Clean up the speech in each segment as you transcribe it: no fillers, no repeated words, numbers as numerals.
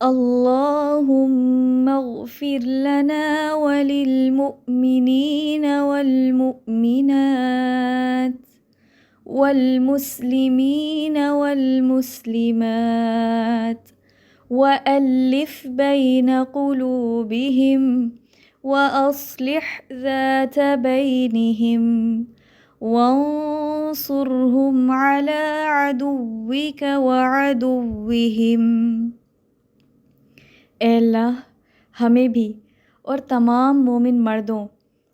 اللهم اغفر لنا وللمؤمنين والمؤمنات والمسلمين والمسلمات وألف بين قلوبهم وأصلح ذات بينهم وانصرهم على عدوك وعدوهم۔ اے اللہ ہمیں بھی اور تمام مومن مردوں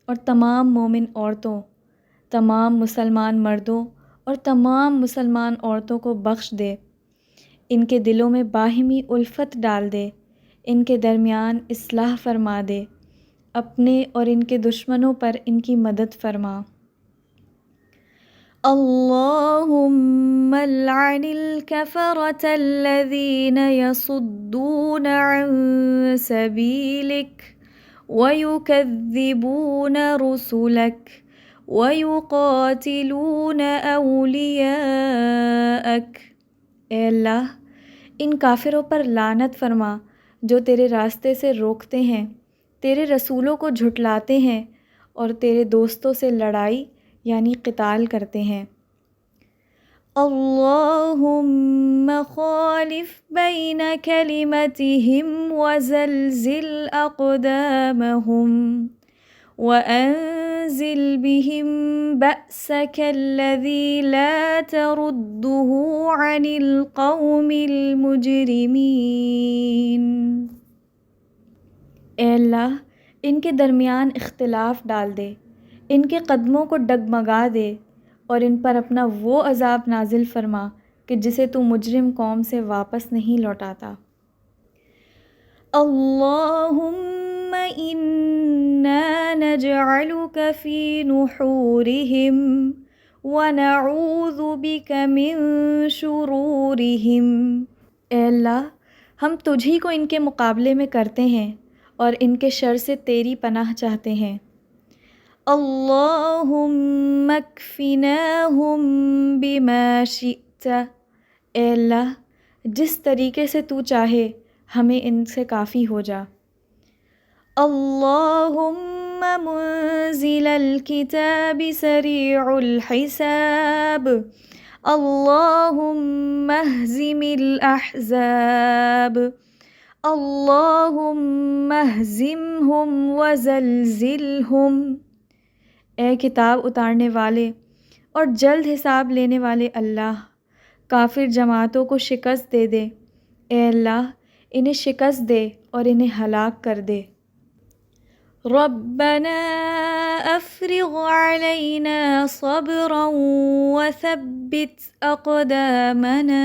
اور تمام مومن عورتوں، تمام مسلمان مردوں اور تمام مسلمان عورتوں کو بخش دے، ان کے دلوں میں باہمی الفت ڈال دے، ان کے درمیان اصلاح فرما دے، اپنے اور ان کے دشمنوں پر ان کی مدد فرما۔ اللهم العن الكفرة الذين يصدون عن سبيلك ويكذبون رسلك ويقاتلون أولياءك۔ اے اللہ ان کافروں پر لعنت فرما جو تیرے راستے سے روکتے ہیں، تیرے رسولوں کو جھٹلاتے ہیں اور تیرے دوستوں سے لڑائی یعنی قتال کرتے ہیں۔ اللہم خالف بین کلمتہم وزلزل اقدامہم وانزل بہم بأسک الذی لا تردہ عن القوم المجرمین۔ اے اللہ ان کے درمیان اختلاف ڈال دے، ان کے قدموں کو ڈگمگا دے اور ان پر اپنا وہ عذاب نازل فرما کہ جسے تو مجرم قوم سے واپس نہیں لوٹاتا۔ اللہم انا نجعلک فی نحورہم ونعوذ بک من شرورہم۔ اے اللہ ہم تجھ ہی کو ان کے مقابلے میں کرتے ہیں اور ان کے شر سے تیری پناہ چاہتے ہیں۔ اللہم اکفناہم بما شئت۔ اے اللہ جس طریقے سے تو چاہے ہمیں ان سے کافی ہو جا۔ اللہم منزل الکتاب سریع الحساب، اللہم اہزم الاحزاب، اللہم اہزمہم وزلزلہم۔ اے کتاب اتارنے والے اور جلد حساب لینے والے اللہ، کافر جماعتوں کو شکست دے دے۔ اے اللہ انہیں شکست دے اور انہیں ہلاک کر دے۔ ربنا افرغ علینا صبرا وثبت اقدامنا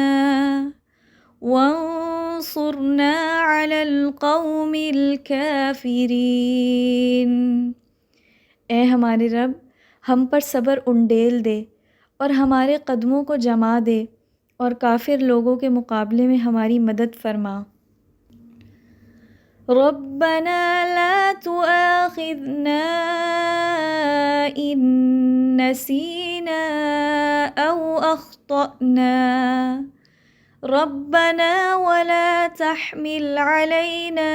وانصرنا علی القوم الکافرین۔ اے ہمارے رب ہم پر صبر انڈیل دے اور ہمارے قدموں کو جما دے اور کافر لوگوں کے مقابلے میں ہماری مدد فرما۔ ربنا لا تؤاخذنا ان نسینا او اخطأنا، ربنا ولا تحمل علينا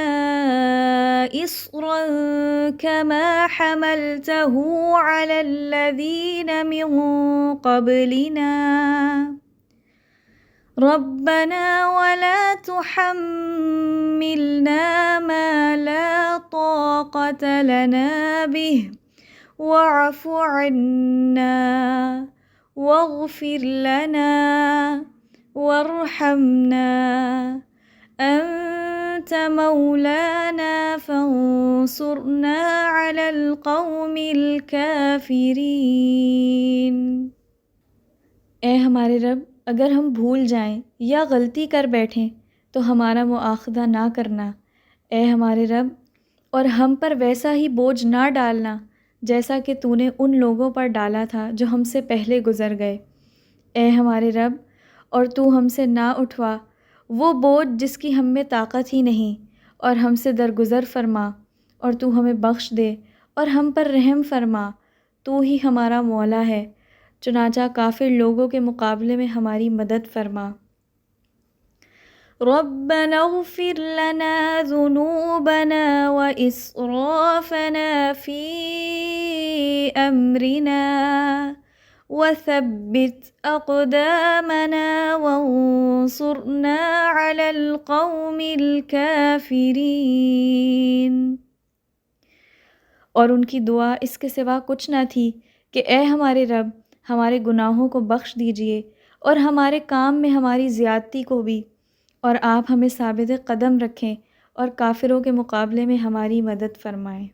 إصرا كما حملته على الذين من قبلنا، ربنا ولا تحملنا ما لا طاقة لنا به واعف عنا واغفر لنا وارحمنا أنت مولانا فانصرنا على القوم الكافرين۔ اے ہمارے رب اگر ہم بھول جائیں یا غلطی کر بیٹھیں تو ہمارا مؤاخذہ نہ کرنا، اے ہمارے رب، اور ہم پر ویسا ہی بوجھ نہ ڈالنا جیسا کہ تو نے ان لوگوں پر ڈالا تھا جو ہم سے پہلے گزر گئے۔ اے ہمارے رب، اور تو ہم سے نہ اٹھوا وہ بوجھ جس کی ہم میں طاقت ہی نہیں، اور ہم سے درگزر فرما اور تو ہمیں بخش دے اور ہم پر رحم فرما، تو ہی ہمارا مولا ہے، چنانچہ کافر لوگوں کے مقابلے میں ہماری مدد فرما۔ ربنا اغفر لنا ذنوبنا وإسرافنا في أمرنا وثبت أقدامنا وانصرنا على القوم الكافرين۔ اور ان کی دعا اس کے سوا کچھ نہ تھی کہ اے ہمارے رب، ہمارے گناہوں کو بخش دیجئے اور ہمارے کام میں ہماری زیادتی کو بھی، اور آپ ہمیں ثابت قدم رکھیں اور کافروں کے مقابلے میں ہماری مدد فرمائیں۔